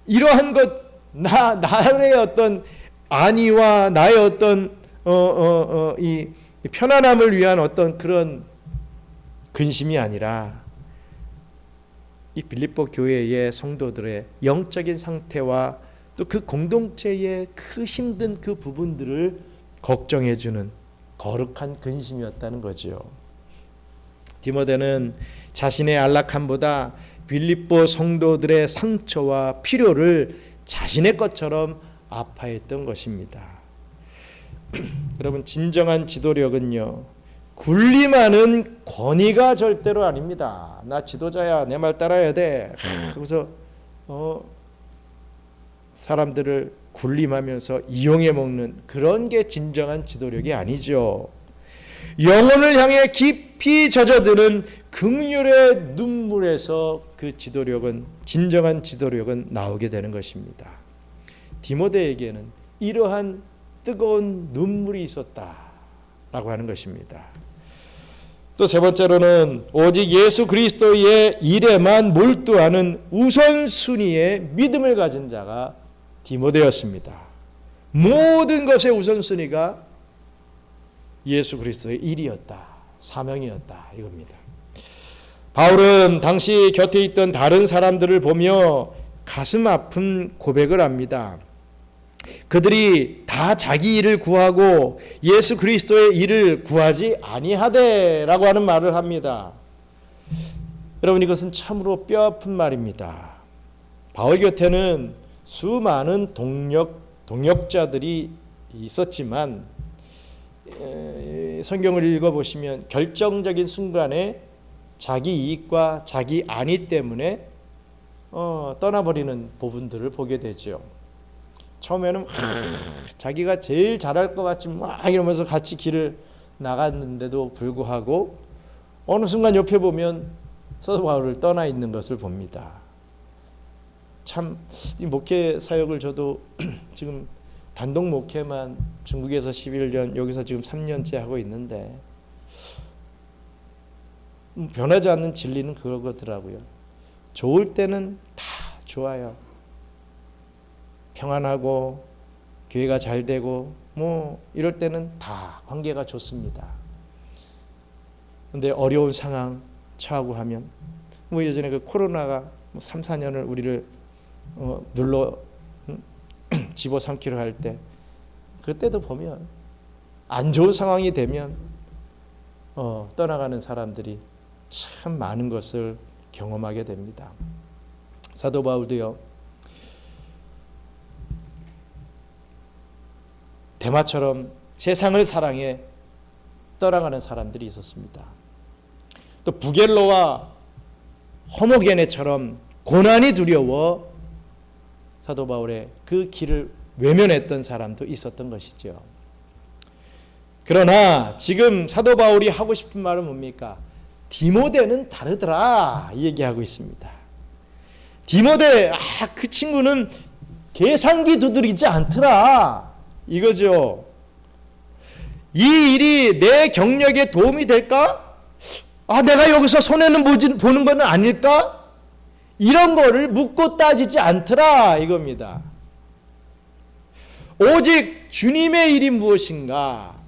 Speaker 1: 이러한 것, 나의 어떤 안위와 나의 어떤 이 편안함을 위한 어떤 그런 근심이 아니라 이 빌립보 교회의 성도들의 영적인 상태와 또 그 공동체의 그 힘든 그 부분들을 걱정해 주는 거룩한 근심이었다는 거죠. 디모데는 자신의 안락함보다 빌립보 성도들의 상처와 필요를 자신의 것처럼 아파했던 것입니다. 여러분, 진정한 지도력은요, 군림하는 권위가 절대로 아닙니다. 나 지도자야, 내 말 따라야 돼. 그래서 사람들을 군림하면서 이용해 먹는 그런 게 진정한 지도력이 아니죠. 영혼을 향해 깊이 젖어드는 긍휼의 눈물에서 그 지도력은, 진정한 지도력은 나오게 되는 것입니다. 디모데에게는 이러한 뜨거운 눈물이 있었다라고 하는 것입니다. 또 세 번째로는 오직 예수 그리스도의 일에만 몰두하는 우선순위의 믿음을 가진 자가 디모데였습니다. 모든 것의 우선순위가 예수 그리스도의 일이었다, 사명이었다, 이겁니다. 바울은 당시 곁에 있던 다른 사람들을 보며 가슴 아픈 고백을 합니다. 그들이 다 자기 일을 구하고 예수 그리스도의 일을 구하지 아니하되라고 하는 말을 합니다. 여러분, 이것은 참으로 뼈아픈 말입니다. 바울 곁에는 수많은 동역자들이 있었지만 성경을 읽어보시면 결정적인 순간에 자기 이익과 자기 안위 때문에 떠나버리는 부분들을 보게 되죠. 처음에는 자기가 제일 잘할 것 같지 막 이러면서 같이 길을 나갔는데도 불구하고 어느 순간 옆에 보면 사도 바울을 떠나 있는 것을 봅니다. 참, 이 목회 사역을 저도 지금 단독 목회만 중국에서 11년, 여기서 지금 3년째 하고 있는데 변하지 않는 진리는 그거더라고요. 좋을 때는 다 좋아요. 평안하고 교회가 잘 되고 이럴 때는 다 관계가 좋습니다. 근데 어려운 상황 처하고 하면 예전에 그 코로나가 3, 4년을 우리를 눌러 집어삼키려 할 때, 그때도 보면 안 좋은 상황이 되면 떠나가는 사람들이 참 많은 것을 경험하게 됩니다. 사도 바울도요, 대마처럼 세상을 사랑해 떠나가는 사람들이 있었습니다. 또 부겔로와 허모게네처럼 고난이 두려워 사도 바울의 그 길을 외면했던 사람도 있었던 것이죠. 그러나 지금 사도 바울이 하고 싶은 말은 뭡니까? 디모데는 다르더라, 이 얘기하고 있습니다. 디모데, 그 친구는 계산기 두드리지 않더라, 이거죠. 이 일이 내 경력에 도움이 될까? 내가 여기서 손해는 보는 건 아닐까? 이런 거를 묻고 따지지 않더라, 이겁니다. 오직 주님의 일이 무엇인가,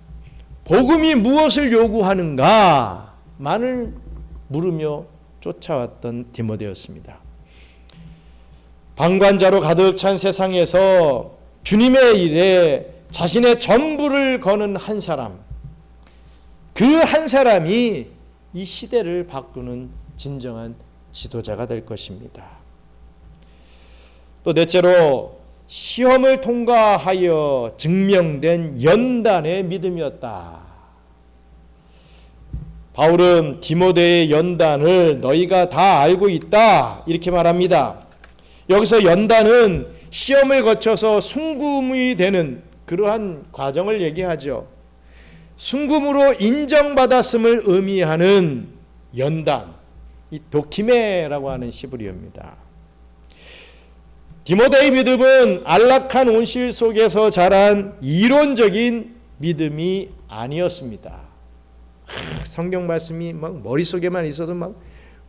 Speaker 1: 복음이 무엇을 요구하는가만을 물으며 쫓아왔던 디모데였습니다. 방관자로 가득 찬 세상에서 주님의 일에 자신의 전부를 거는 한 사람, 그 한 사람이 이 시대를 바꾸는 진정한 지도자가 될 것입니다. 또 넷째로 시험을 통과하여 증명된 연단의 믿음이었다. 바울은 디모데의 연단을 너희가 다 알고 있다, 이렇게 말합니다. 여기서 연단은 시험을 거쳐서 순금이 되는 그러한 과정을 얘기하죠. 순금으로 인정받았음을 의미하는 연단, 이 도키메라고 하는 시브리어입니다. 디모데의 믿음은 안락한 온실 속에서 자란 이론적인 믿음이 아니었습니다. 성경 말씀이 막 머릿속에만 있어도 막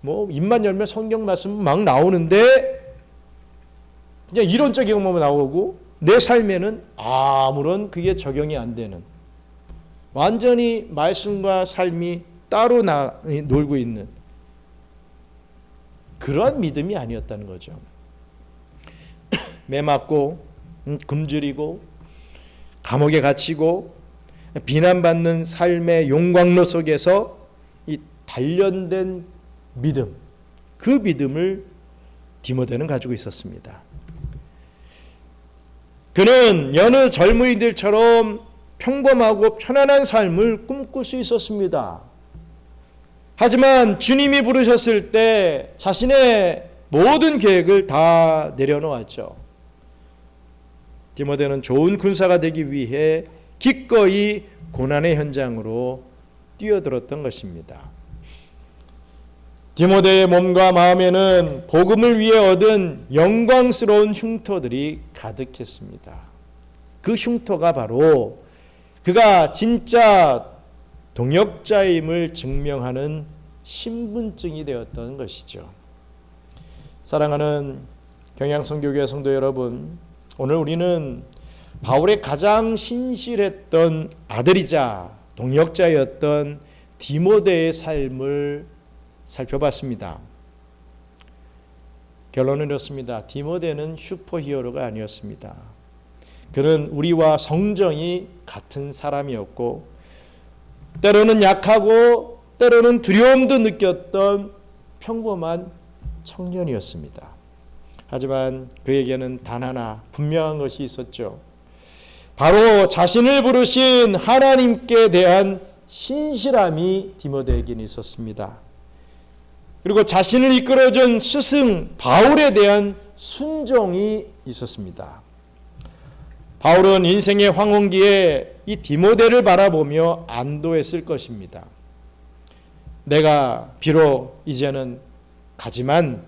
Speaker 1: 뭐 입만 열면 성경 말씀 막 나오는데 그냥 이론적인 것만 나오고 내 삶에는 아무런 그게 적용이 안 되는, 완전히 말씀과 삶이 따로 놀고 있는 그런 믿음이 아니었다는 거죠. 매맞고 굶주리고 감옥에 갇히고 비난받는 삶의 용광로 속에서 이 단련된 믿음, 그 믿음을 디모데는 가지고 있었습니다. 그는 여느 젊은이들처럼 평범하고 편안한 삶을 꿈꿀 수 있었습니다. 하지만 주님이 부르셨을 때 자신의 모든 계획을 다 내려놓았죠. 디모데는 좋은 군사가 되기 위해 기꺼이 고난의 현장으로 뛰어들었던 것입니다. 디모데의 몸과 마음에는 복음을 위해 얻은 영광스러운 흉터들이 가득했습니다. 그 흉터가 바로 그가 진짜 동역자임을 증명하는 신분증이 되었던 것이죠. 사랑하는 경양성교교회 성도 여러분, 오늘 우리는 바울의 가장 신실했던 아들이자 동역자였던 디모데의 삶을 살펴봤습니다. 결론은 이렇습니다. 디모데는 슈퍼히어로가 아니었습니다. 그는 우리와 성정이 같은 사람이었고 때로는 약하고 때로는 두려움도 느꼈던 평범한 청년이었습니다. 하지만 그에게는 단 하나 분명한 것이 있었죠. 바로 자신을 부르신 하나님께 대한 신실함이 디모데에게는 있었습니다. 그리고 자신을 이끌어준 스승 바울에 대한 순종이 있었습니다. 바울은 인생의 황혼기에 이 디모데를 바라보며 안도했을 것입니다. 내가 비록 이제는 가지만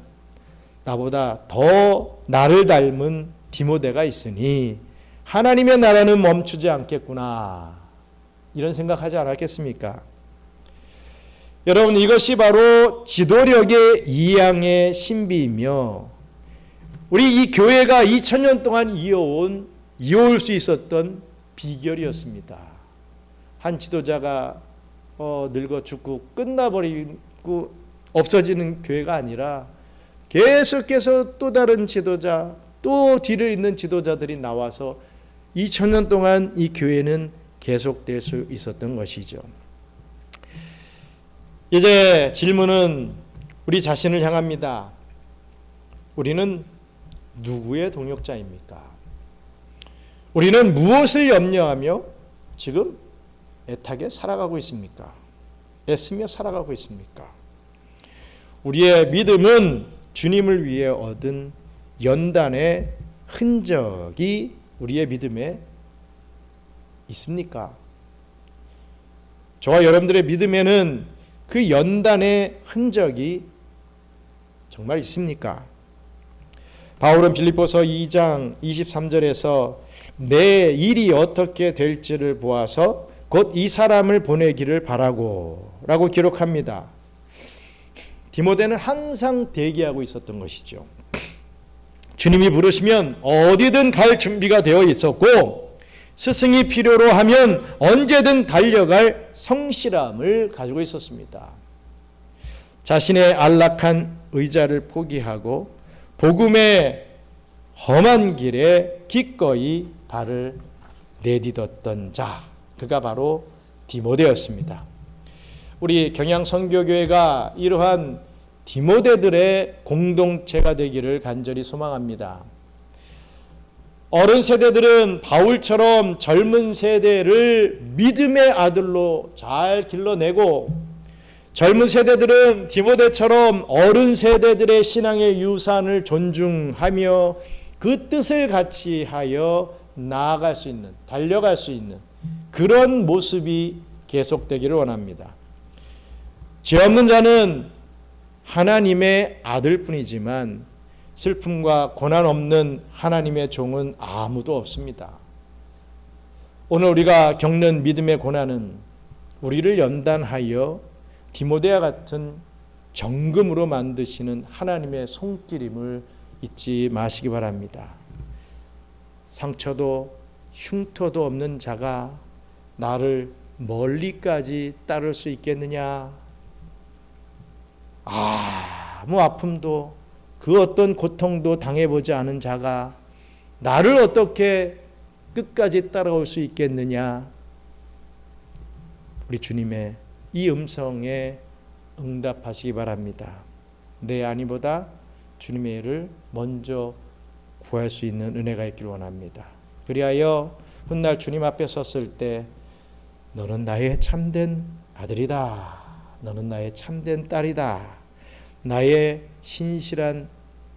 Speaker 1: 나보다 더 나를 닮은 디모데가 있으니 하나님의 나라는 멈추지 않겠구나, 이런 생각하지 않았겠습니까? 여러분, 이것이 바로 지도력의 이양의 신비이며 우리 이 교회가 2000년 동안 이어올 수 있었던 비결이었습니다. 한 지도자가 늙어 죽고 끝나버리고 없어지는 교회가 아니라 계속해서 또 다른 지도자, 또 뒤를 잇는 지도자들이 나와서 2000년 동안 이 교회는 계속될 수 있었던 것이죠. 이제 질문은 우리 자신을 향합니다. 우리는 누구의 동역자입니까? 우리는 무엇을 염려하며 지금 애타게 살아가고 있습니까? 애쓰며 살아가고 있습니까? 우리의 믿음은 주님을 위해 얻은 연단의 흔적이 우리의 믿음에 있습니까? 저와 여러분들의 믿음에는 그 연단의 흔적이 정말 있습니까? 바울은 빌립보서 2장 23절에서 내 일이 어떻게 될지를 보아서 곧 이 사람을 보내기를 바라고 라고 기록합니다. 디모데는 항상 대기하고 있었던 것이죠. 주님이 부르시면 어디든 갈 준비가 되어 있었고 스승이 필요로 하면 언제든 달려갈 성실함을 가지고 있었습니다. 자신의 안락한 의자를 포기하고 복음의 험한 길에 기꺼이 발을 내딛었던 자, 그가 바로 디모데였습니다. 우리 경양선교교회가 이러한 디모데들의 공동체가 되기를 간절히 소망합니다. 어른 세대들은 바울처럼 젊은 세대를 믿음의 아들로 잘 길러내고, 젊은 세대들은 디모데처럼 어른 세대들의 신앙의 유산을 존중하며 그 뜻을 같이 하여 나아갈 수 있는, 달려갈 수 있는 그런 모습이 계속되기를 원합니다. 죄 없는 자는 하나님의 아들뿐이지만 슬픔과 고난 없는 하나님의 종은 아무도 없습니다. 오늘 우리가 겪는 믿음의 고난은 우리를 연단하여 디모데와 같은 정금으로 만드시는 하나님의 손길임을 잊지 마시기 바랍니다. 상처도 흉터도 없는 자가 나를 멀리까지 따를 수 있겠느냐? 아무 아픔도 그 어떤 고통도 당해보지 않은 자가 나를 어떻게 끝까지 따라올 수 있겠느냐? 우리 주님의 이 음성에 응답하시기 바랍니다. 내 안위보다 주님의 일을 먼저 구할 수 있는 은혜가 있기를 원합니다. 그리하여 훗날 주님 앞에 섰을 때 너는 나의 참된 아들이다. 너는 나의 참된 딸이다. 나의 신실한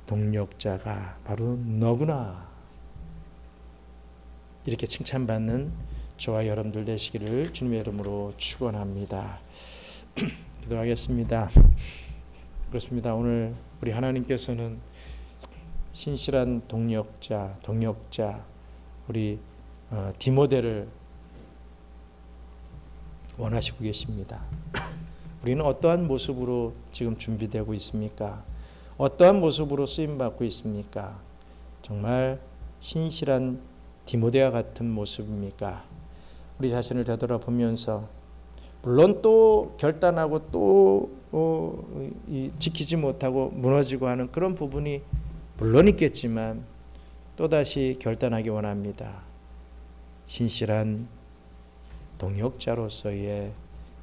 Speaker 1: 동력자가 바로 너구나. 이렇게 칭찬받는 저와 여러분들 되시기를 주님의 이름으로 축원합니다. 기도하겠습니다. 그렇습니다. 오늘 우리 하나님께서는 신실한 동력자 우리 디모데를 원하시고 계십니다. 우리는 어떠한 모습으로 지금 준비되고 있습니까? 어떠한 모습으로 쓰임받고 있습니까? 정말 신실한 디모데와 같은 모습입니까? 우리 자신을 되돌아보면서 물론 또 결단하고 또 지키지 못하고 무너지고 하는 그런 부분이 물론 있겠지만 또다시 결단하기 원합니다. 신실한 동역자로서의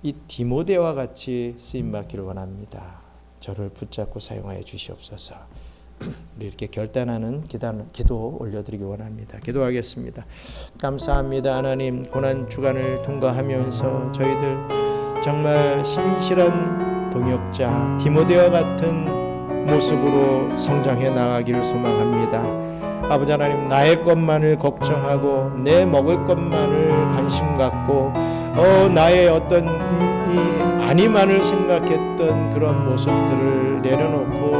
Speaker 1: 이 디모데와 같이 쓰임받기를 원합니다. 저를 붙잡고 사용하여 주시옵소서. 우리 이렇게 결단하는 기도 올려드리기 원합니다. 기도하겠습니다. 감사합니다. 하나님, 고난 주간을 통과하면서 저희들 정말 신실한 동역자 디모데와 같은 모습으로 성장해 나가기를 소망합니다. 아버지 하나님, 나의 것만을 걱정하고 내 먹을 것만을 관심 갖고 나의 어떤 이 안위만을 생각했던 그런 모습들을 내려놓고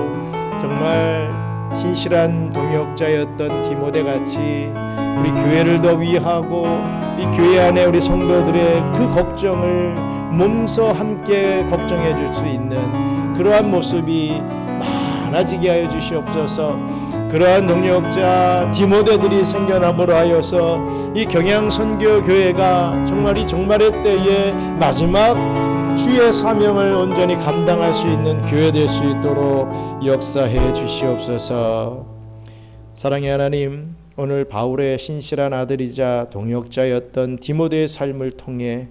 Speaker 1: 정말 신실한 동역자였던 디모데같이 우리 교회를 더 위하고 이 교회 안에 우리 성도들의 그 걱정을 몸소 함께 걱정해 줄 수 있는 그러한 모습이 많아지게 하여 주시옵소서. 그러한 동역자 디모데들이 생겨남으로 하여서 이 경양선교교회가 정말 이 종말의 때에 마지막 주의 사명을 온전히 감당할 수 있는 교회 될 수 있도록 역사해 주시옵소서. 사랑의 하나님, 오늘 바울의 신실한 아들이자 동역자였던 디모데의 삶을 통해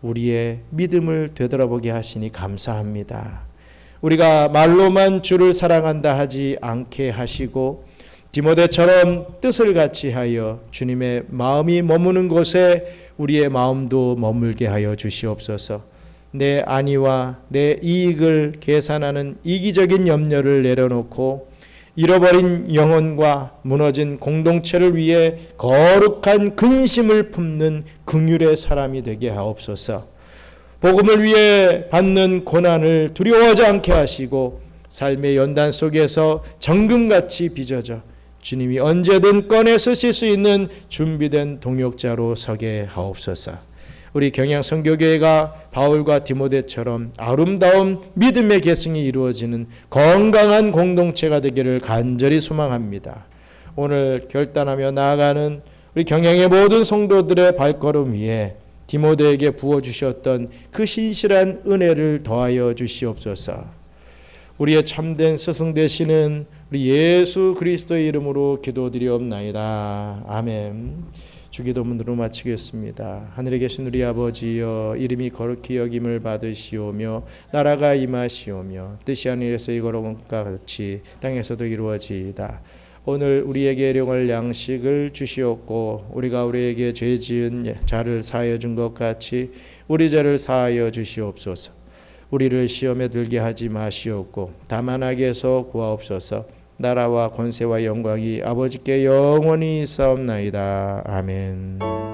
Speaker 1: 우리의 믿음을 되돌아보게 하시니 감사합니다. 우리가 말로만 주를 사랑한다 하지 않게 하시고 디모데처럼 뜻을 같이 하여 주님의 마음이 머무는 곳에 우리의 마음도 머물게 하여 주시옵소서. 내 안위와 내 이익을 계산하는 이기적인 염려를 내려놓고 잃어버린 영혼과 무너진 공동체를 위해 거룩한 근심을 품는 긍휼의 사람이 되게 하옵소서. 복음을 위해 받는 고난을 두려워하지 않게 하시고 삶의 연단 속에서 정금같이 빚어져 주님이 언제든 꺼내 쓰실 수 있는 준비된 동역자로 서게 하옵소서. 우리 경양선교교회가 바울과 디모데처럼 아름다운 믿음의 계승이 이루어지는 건강한 공동체가 되기를 간절히 소망합니다. 오늘 결단하며 나아가는 우리 경양의 모든 성도들의 발걸음 위에 디모데에게 부어주셨던 그 신실한 은혜를 더하여 주시옵소서. 우리의 참된 스승 되시는 우리 예수 그리스도의 이름으로 기도드리옵나이다. 아멘. 주기도문으로 마치겠습니다. 하늘에 계신 우리 아버지여, 이름이 거룩히 여김을 받으시오며 나라가 임하시오며 뜻이 하늘에서 이거로운 것과 같이 땅에서도 이루어지이다. 오늘 우리에게 일용할 양식을 주시옵고 우리가 우리에게 죄 지은 자를 사하여 준 것 같이 우리 죄를 사하여 주시옵소서. 우리를 시험에 들게 하지 마시옵고 다만 악에서 구하옵소서. 나라와 권세와 영광이 아버지께 영원히 있사옵나이다. 아멘.